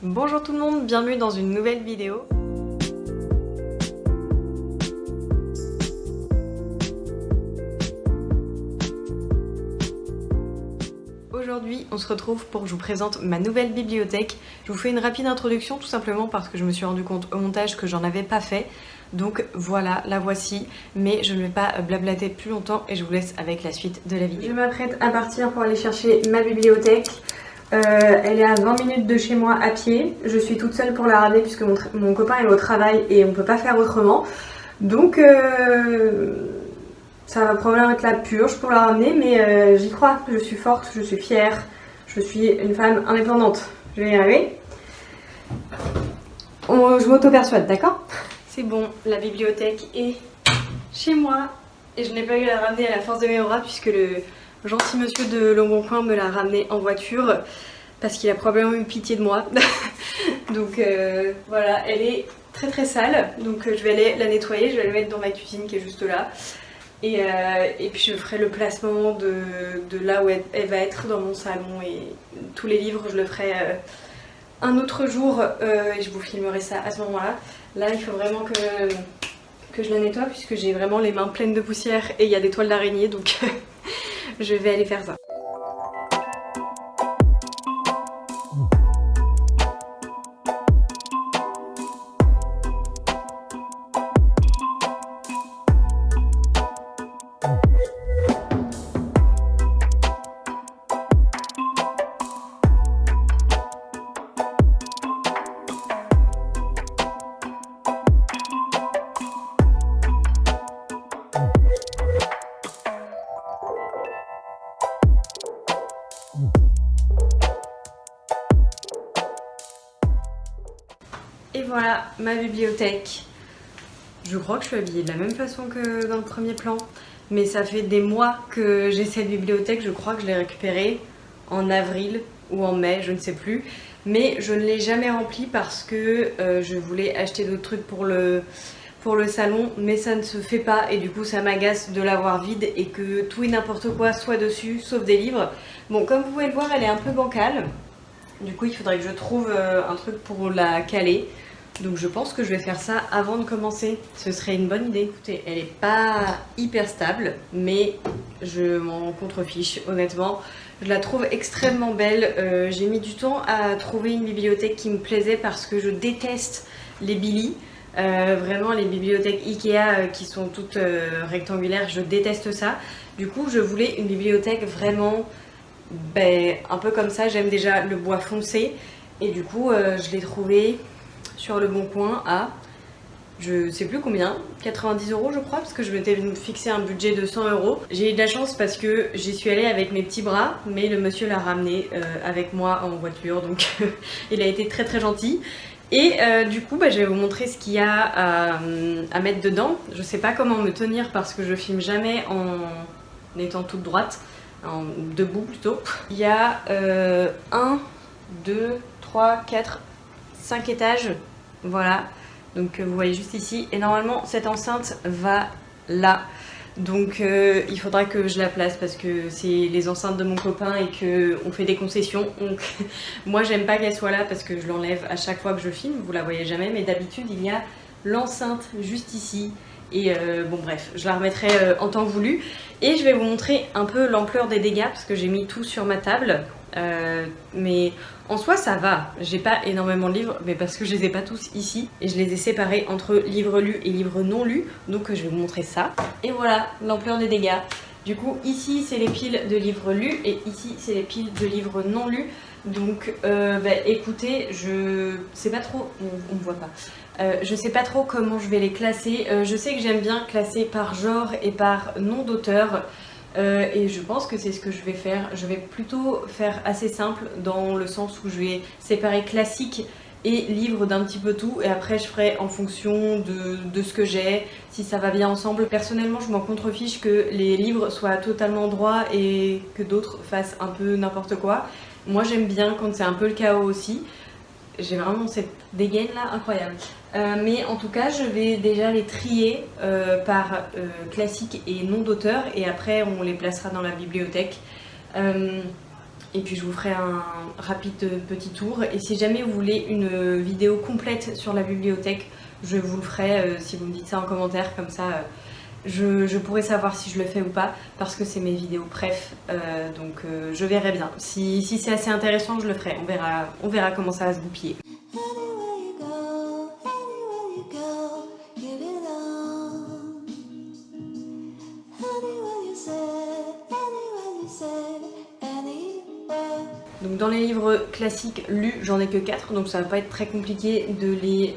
Bonjour tout le monde, bienvenue dans une nouvelle vidéo. Aujourd'hui, on se retrouve pour que je vous présente ma nouvelle bibliothèque. Je vous fais une rapide introduction tout simplement parce que je me suis rendu compte au montage que j'en avais pas fait. Donc voilà, la voici, mais je ne vais pas blablater plus longtemps et je vous laisse avec la suite de la vidéo. Je m'apprête à partir pour aller chercher ma bibliothèque. Elle est à 20 minutes de chez moi à pied. Je suis toute seule pour la ramener puisque mon copain est au travail et on peut pas faire autrement. Donc ça va probablement être la purge pour la ramener, mais j'y crois. Je suis forte, je suis fière. Je suis une femme indépendante. Je vais y arriver. Je m'auto-persuade, d'accord? C'est bon, la bibliothèque est chez moi. Et je n'ai pas eu à la ramener à la force de mes bras puisque le gentil monsieur de Leboncoin me l'a ramené en voiture parce qu'il a probablement eu pitié de moi. Donc voilà, elle est très sale, donc je vais aller la nettoyer, je vais la mettre dans ma cuisine qui est juste là. Et puis je ferai le placement de là où elle va être dans mon salon, et tous les livres je le ferai un autre jour et je vous filmerai ça à ce moment-là. Là il faut vraiment que je la nettoie puisque j'ai vraiment les mains pleines de poussière et il y a des toiles d'araignée, donc je vais aller faire ça. Et voilà ma bibliothèque. Je crois que je suis habillée de la même façon que dans le premier plan, mais ça fait des mois que j'ai cette bibliothèque. Je crois que je l'ai récupérée en avril ou en mai, je ne sais plus, mais je ne l'ai jamais remplie parce que je voulais acheter d'autres trucs pour le salon, mais ça ne se fait pas et du coup ça m'agace de l'avoir vide et que tout et n'importe quoi soit dessus, sauf des livres. Bon, comme vous pouvez le voir, elle est un peu bancale. Du coup, il faudrait que je trouve un truc pour la caler. Donc je pense que je vais faire ça avant de commencer. Ce serait une bonne idée. Écoutez, elle est pas hyper stable, mais je m'en contrefiche, honnêtement. Je la trouve extrêmement belle. J'ai mis du temps à trouver une bibliothèque qui me plaisait parce que je déteste les Billy. Vraiment, les bibliothèques Ikea qui sont toutes rectangulaires, je déteste ça. Du coup, je voulais une bibliothèque vraiment... un peu comme ça. J'aime déjà le bois foncé et du coup je l'ai trouvé sur Leboncoin à je sais plus combien, 90 € je crois, parce que je m'étais fixé un budget de 100 €. J'ai eu de la chance parce que j'y suis allée avec mes petits bras, mais le monsieur l'a ramené avec moi en voiture, donc il a été très gentil. Et du coup je vais vous montrer ce qu'il y a à mettre dedans. Je sais pas comment me tenir parce que je filme jamais en étant toute droite, debout plutôt. Il y a 1, 2, 3, 4, 5 étages, voilà. Donc vous voyez juste ici, et normalement cette enceinte va là. Donc il faudra que je la place parce que c'est les enceintes de mon copain et qu'on fait des concessions. Donc moi j'aime pas qu'elle soit là parce que je l'enlève à chaque fois que je filme, vous la voyez jamais, mais d'habitude il y a l'enceinte juste ici. Et bon bref, je la remettrai en temps voulu. Et je vais vous montrer un peu l'ampleur des dégâts parce que j'ai mis tout sur ma table. Mais en soi ça va, j'ai pas énormément de livres, mais parce que je les ai pas tous ici. Et je les ai séparés entre livres lus et livres non lus. Donc je vais vous montrer ça. Et voilà l'ampleur des dégâts. Du coup ici c'est les piles de livres lus et ici c'est les piles de livres non lus. Donc écoutez, je sais pas trop, on me voit pas. Je sais pas trop comment je vais les classer. Je sais que j'aime bien classer par genre et par nom d'auteur. Et je pense que c'est ce que je vais faire. Je vais plutôt faire assez simple dans le sens où je vais séparer classique et livre d'un petit peu tout. Et après je ferai en fonction de ce que j'ai, si ça va bien ensemble. Personnellement je m'en contrefiche que les livres soient totalement droits et que d'autres fassent un peu n'importe quoi. Moi j'aime bien quand c'est un peu le chaos aussi. J'ai vraiment cette dégaine là incroyable. Mais en tout cas je vais déjà les trier par classique et nom d'auteur et après on les placera dans la bibliothèque. Et puis je vous ferai un rapide petit tour. Et si jamais vous voulez une vidéo complète sur la bibliothèque, je vous le ferai si vous me dites ça en commentaire, comme ça je pourrai savoir si je le fais ou pas, parce que c'est mes vidéos préf, donc je verrai bien. Si c'est assez intéressant, je le ferai, on verra comment ça va se goupiller. Donc dans les livres classiques lus, j'en ai que 4, donc ça va pas être très compliqué de les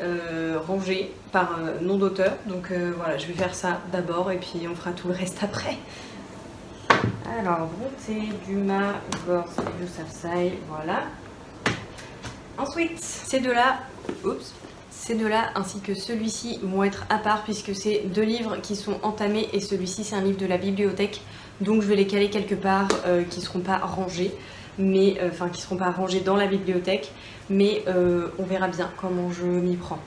ranger par nom d'auteur. Donc voilà, je vais faire ça d'abord et puis on fera tout le reste après. Alors, Brontë, Dumas, Gorz et Yousafzai, voilà. Ensuite, ces deux-là ainsi que celui-ci vont être à part puisque c'est 2 livres qui sont entamés et celui-ci c'est un livre de la bibliothèque. Donc je vais les caler quelque part qui ne seront pas rangés. Mais qui seront pas rangés dans la bibliothèque, mais on verra bien comment je m'y prends.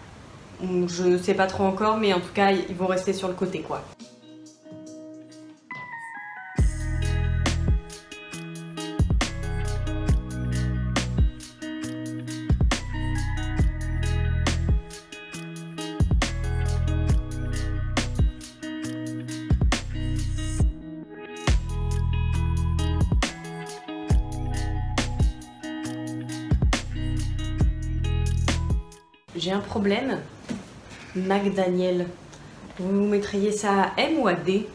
Je sais pas trop encore, mais en tout cas ils vont rester sur le côté quoi. J'ai un problème. McDaniel. Vous mettriez ça à M ou à D?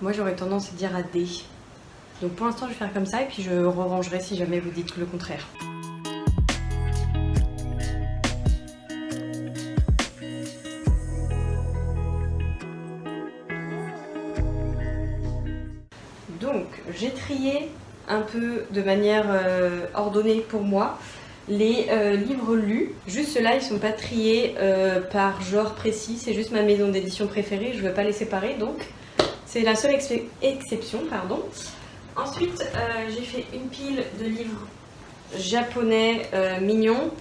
Moi j'aurais tendance à dire à D. Donc pour l'instant je vais faire comme ça et puis je re-rangerai si jamais vous dites le contraire. Donc j'ai trié un peu de manière ordonnée pour moi les livres lus. Juste ceux-là, ils sont pas triés par genre précis, c'est juste ma maison d'édition préférée, je ne veux pas les séparer, donc c'est la seule exception, pardon. Ensuite, j'ai fait une pile de livres japonais mignons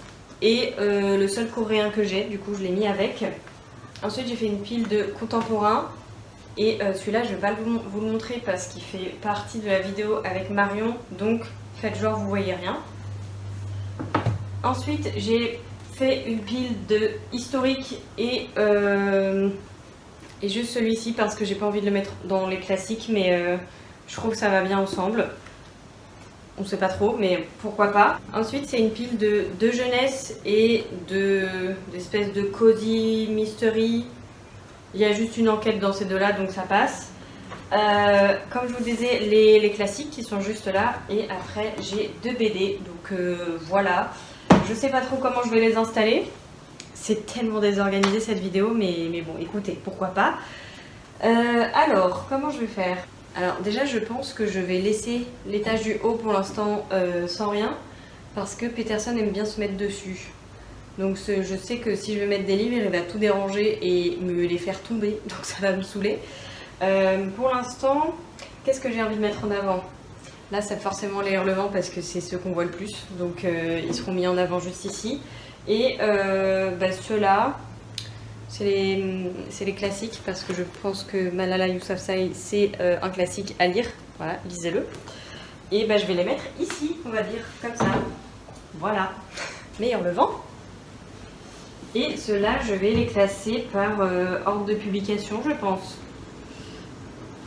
et le seul coréen que j'ai, du coup je l'ai mis avec. Ensuite, j'ai fait une pile de contemporains et celui-là, je ne vais pas vous le montrer parce qu'il fait partie de la vidéo avec Marion, donc faites genre vous voyez rien. Ensuite, j'ai fait une pile de historiques et juste celui-ci parce que j'ai pas envie de le mettre dans les classiques, mais je trouve que ça va bien ensemble. On sait pas trop, mais pourquoi pas. Ensuite, c'est une pile de jeunesse et d'espèces de cozy mystery. Il y a juste une enquête dans ces deux-là, donc ça passe. Comme je vous disais, les classiques qui sont juste là. Et après, j'ai 2 BD, donc voilà. Je sais pas trop comment je vais les installer. C'est tellement désorganisé cette vidéo, mais bon, écoutez, pourquoi pas. Alors, comment je vais faire? Alors déjà, je pense que je vais laisser l'étage du haut pour l'instant sans rien, parce que Peterson aime bien se mettre dessus. Donc je sais que si je vais mettre des livres, il va tout déranger et me les faire tomber, donc ça va me saouler. Pour l'instant, qu'est-ce que j'ai envie de mettre en avant? Là, c'est forcément les Hurlevents parce que c'est ceux qu'on voit le plus, donc ils seront mis en avant juste ici. Et ceux-là, c'est les classiques parce que je pense que Malala Yousafzai, c'est un classique à lire. Voilà, lisez-le. Et je vais les mettre ici, on va dire, comme ça. Voilà, mes Hurlevents. Et ceux-là, je vais les classer par ordre de publication, je pense.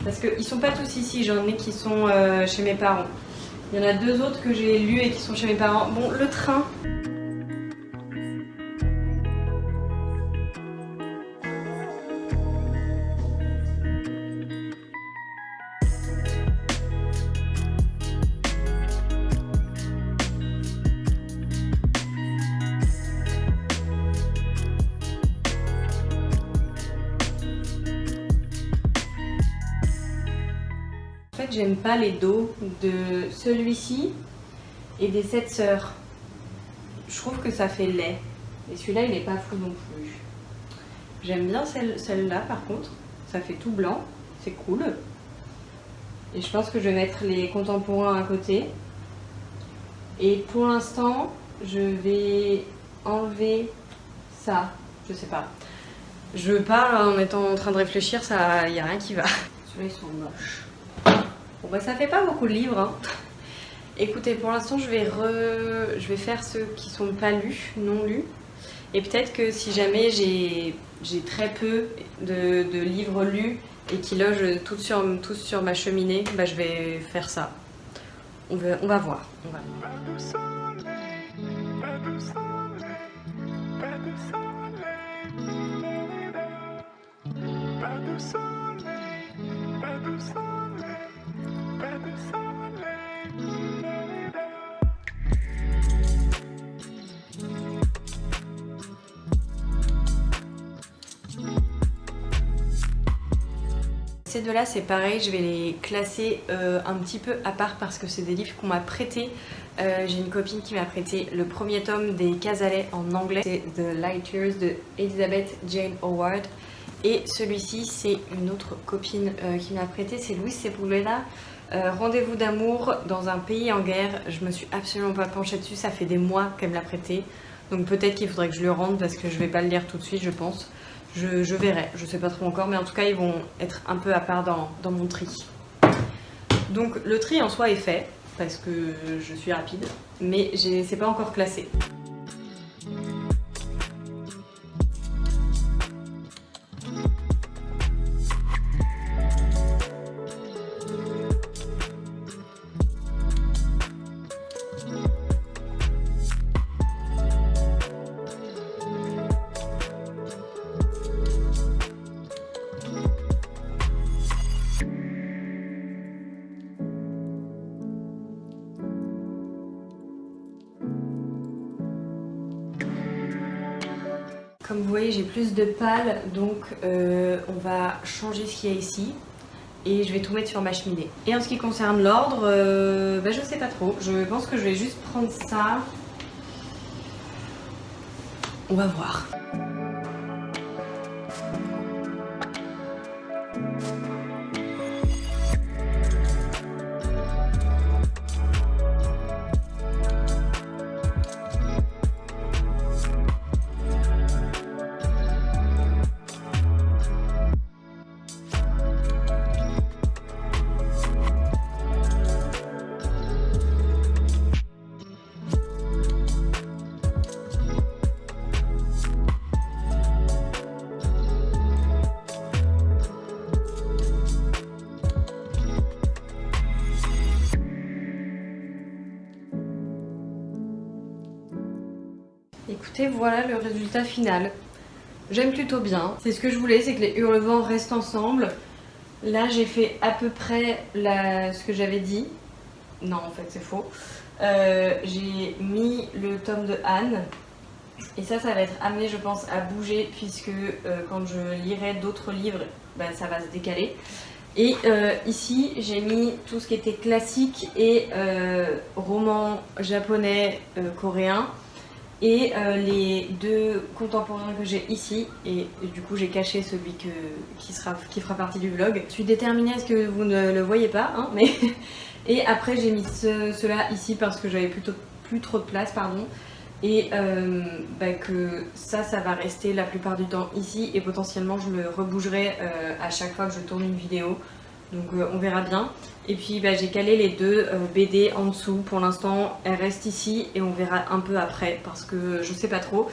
Parce qu'ils sont pas tous ici, j'en ai qui sont chez mes parents. Il y en a 2 autres que j'ai lus et qui sont chez mes parents. Bon, Le Train. En fait, j'aime pas les dos de celui-ci et des 7 sœurs. Je trouve que ça fait laid. Et celui-là, il n'est pas fou non plus. J'aime bien celle-là par contre. Ça fait tout blanc. C'est cool. Et je pense que je vais mettre les contemporains à côté. Et pour l'instant, je vais enlever ça. Je sais pas. Je parle en étant en train de réfléchir, il n'y a rien qui va. Ceux-là, ils sont moches. Bon ça fait pas beaucoup de livres, hein. Écoutez, pour l'instant je vais faire ceux qui sont pas lus, non lus. Et peut-être que si jamais j'ai très peu de livres lus et qui logent tous sur ma cheminée, bah, je vais faire ça. On va voir. Ces deux-là, c'est pareil, je vais les classer un petit peu à part parce que c'est des livres qu'on m'a prêtés. J'ai une copine qui m'a prêté le premier tome des Cazalet en anglais, c'est The Light Years de Elizabeth Jane Howard. Et celui-ci, c'est une autre copine qui m'a prêté, c'est Louise Sepulveda. Rendez-vous d'amour dans un pays en guerre. Je me suis absolument pas penchée dessus, ça fait des mois qu'elle me l'a prêté. Donc peut-être qu'il faudrait que je le rende parce que je vais pas le lire tout de suite, je pense. Je verrai, je sais pas trop encore, mais en tout cas ils vont être un peu à part dans mon tri. Donc le tri en soi est fait, parce que je suis rapide, mais c'est pas encore classé. Comme vous voyez, j'ai plus de pales, donc on va changer ce qu'il y a ici et je vais tout mettre sur ma cheminée. Et en ce qui concerne l'ordre, je sais pas trop. Je pense que je vais juste prendre ça. On va voir. Écoutez, voilà le résultat final. J'aime plutôt bien. C'est ce que je voulais, c'est que les hurlevents restent ensemble. Là, j'ai fait à peu près ce que j'avais dit. Non, en fait, c'est faux. J'ai mis le tome de Anne. Et ça va être amené, je pense, à bouger puisque quand je lirai d'autres livres, ça va se décaler. Et ici, j'ai mis tout ce qui était classique et roman japonais, coréen. Et les deux contemporains que j'ai ici, et du coup j'ai caché celui qui fera partie du vlog. Je suis déterminée à ce que vous ne le voyez pas, hein, mais... Et après j'ai mis ceux-là ici parce que j'avais plus trop de place, pardon. Et que ça va rester la plupart du temps ici et potentiellement je le rebougerai à chaque fois que je tourne une vidéo. Donc on verra bien. Et puis j'ai calé les deux BD en dessous. Pour l'instant elles restent ici et on verra un peu après parce que je sais pas trop.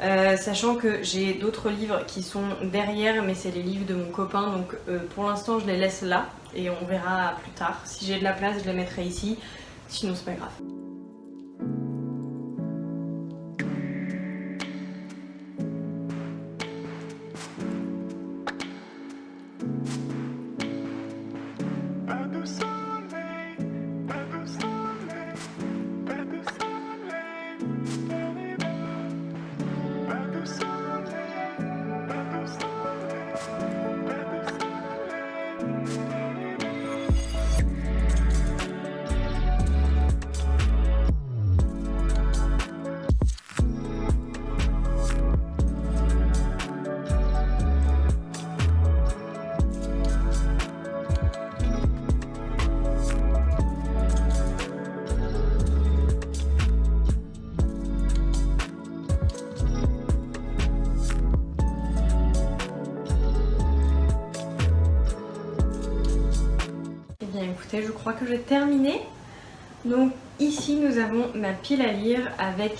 Sachant que j'ai d'autres livres qui sont derrière, mais c'est les livres de mon copain. Donc pour l'instant je les laisse là et on verra plus tard. Si j'ai de la place je les mettrai ici, sinon c'est pas grave. Écoutez, je crois que j'ai terminé. Donc ici nous avons ma pile à lire avec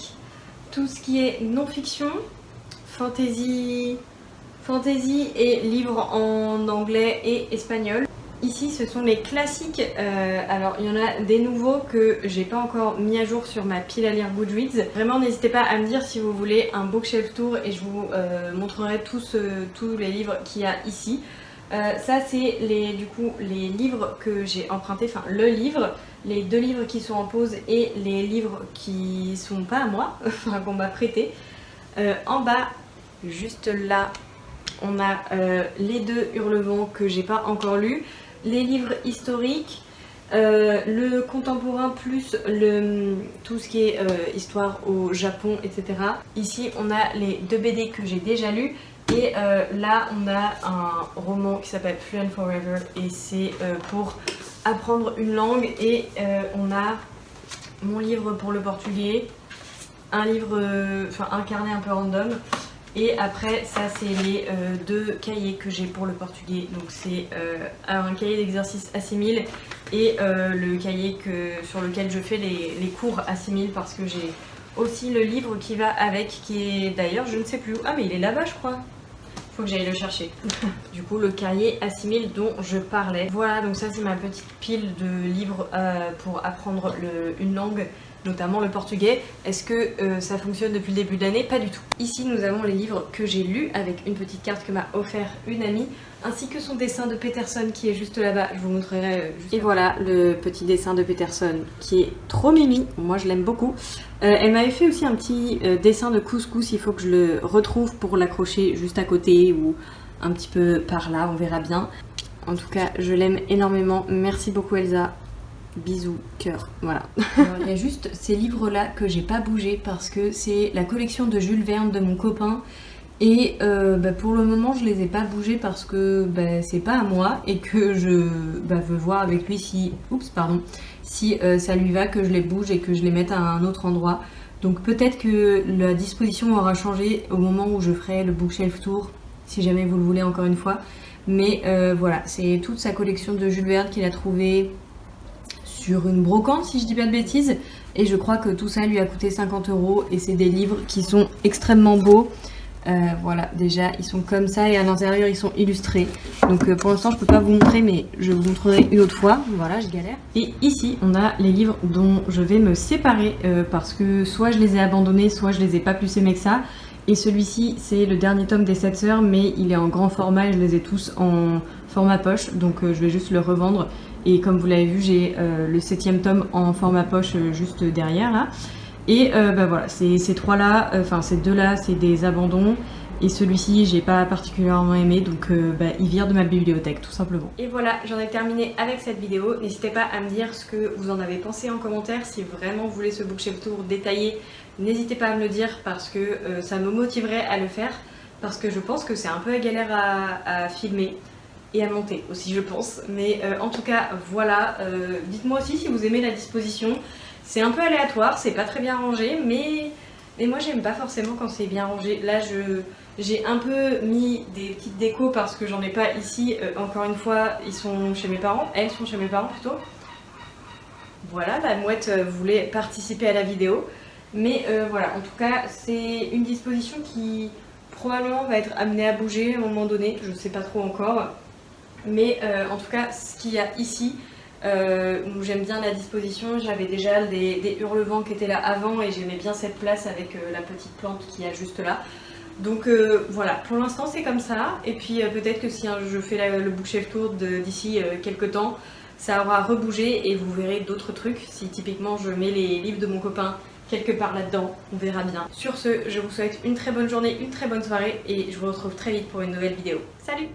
tout ce qui est non-fiction, fantasy et livres en anglais et espagnol. Ici ce sont les classiques, alors il y en a des nouveaux que j'ai pas encore mis à jour sur ma pile à lire Goodreads. Vraiment n'hésitez pas à me dire si vous voulez un bookshelf tour et je vous montrerai tous les livres qu'il y a ici. Ça c'est les livres que j'ai empruntés, enfin le livre, les 2 livres qui sont en pause et les livres qui sont pas à moi, enfin qu'on m'a prêté. En bas, juste là, on a les 2 Hurlevents que j'ai pas encore lus, les livres historiques, le contemporain plus tout ce qui est histoire au Japon, etc. Ici on a les 2 BD que j'ai déjà lus. Et là on a un roman qui s'appelle Fluent Forever et c'est pour apprendre une langue et on a mon livre pour le portugais, un livre, un carnet un peu random et après ça c'est les 2 cahiers que j'ai pour le portugais, donc c'est un cahier d'exercice Assimil et le cahier sur lequel je fais les cours Assimil parce que j'ai aussi le livre qui va avec qui est d'ailleurs je ne sais plus où, ah mais il est là-bas je crois. Faut que j'aille le chercher. Du coup, le cahier Assimil dont je parlais. Voilà, donc ça c'est ma petite pile de livres pour apprendre une langue, notamment le portugais. Est-ce que ça fonctionne depuis le début de l'année? Pas du tout. Ici, nous avons les livres que j'ai lus avec une petite carte que m'a offert une amie, ainsi que son dessin de Peterson qui est juste là-bas. Je vous montrerai juste. Et voilà le petit dessin de Peterson qui est trop mimi. Moi, je l'aime beaucoup. Elle m'avait fait aussi un petit dessin de couscous, il faut que je le retrouve pour l'accrocher juste à côté ou un petit peu par là, on verra bien. En tout cas, je l'aime énormément. Merci beaucoup Elsa. Bisous, cœur, voilà. Alors, il y a juste ces livres-là que j'ai pas bougé parce que c'est la collection de Jules Verne de mon copain. Et pour le moment, je les ai pas bougés parce que c'est pas à moi et que je veux voir avec lui si... Oups, pardon. Si ça lui va que je les bouge et que je les mette à un autre endroit. Donc peut-être que la disposition aura changé au moment où je ferai le bookshelf tour, si jamais vous le voulez encore une fois. Mais voilà, c'est toute sa collection de Jules Verne qu'il a trouvé sur une brocante si je dis pas de bêtises. Et je crois que tout ça lui a coûté 50 € et c'est des livres qui sont extrêmement beaux. Voilà, déjà ils sont comme ça et à l'intérieur ils sont illustrés. Donc pour l'instant je peux pas vous montrer mais je vous montrerai une autre fois. Voilà, je galère. Et ici on a les livres dont je vais me séparer parce que soit je les ai abandonnés, soit je les ai pas plus aimés que ça. Et celui-ci c'est le dernier tome des 7 sœurs mais il est en grand format et je les ai tous en format poche. Donc je vais juste le revendre. Et comme vous l'avez vu j'ai le 7e tome en format poche juste derrière là. Et voilà, ces 3 là, ces 2 là, c'est des abandons. Et celui-ci, j'ai pas particulièrement aimé, donc il vire de ma bibliothèque, tout simplement. Et voilà, j'en ai terminé avec cette vidéo. N'hésitez pas à me dire ce que vous en avez pensé en commentaire. Si vraiment vous voulez ce bookshelf tour détaillé, n'hésitez pas à me le dire parce que ça me motiverait à le faire. Parce que je pense que c'est un peu galère à filmer. Et à monter aussi, je pense. Mais en tout cas, voilà. Dites-moi aussi si vous aimez la disposition. C'est un peu aléatoire, c'est pas très bien rangé, mais moi j'aime pas forcément quand c'est bien rangé. Là j'ai un peu mis des petites décos parce que j'en ai pas ici. Encore une fois, ils sont chez mes parents, elles sont chez mes parents plutôt. Voilà, la mouette voulait participer à la vidéo. Mais voilà, en tout cas, c'est une disposition qui probablement va être amenée à bouger à un moment donné, je sais pas trop encore. Mais en tout cas, ce qu'il y a ici, j'aime bien la disposition. J'avais déjà des hurlevents qui étaient là avant et j'aimais bien cette place avec la petite plante qui est juste là. Donc voilà, pour l'instant c'est comme ça. Et puis peut-être que si je fais le bookshelf tour d'ici quelques temps, ça aura rebougé et vous verrez d'autres trucs. Si typiquement je mets les livres de mon copain quelque part là-dedans, on verra bien. Sur ce, je vous souhaite une très bonne journée, une très bonne soirée et je vous retrouve très vite pour une nouvelle vidéo. Salut!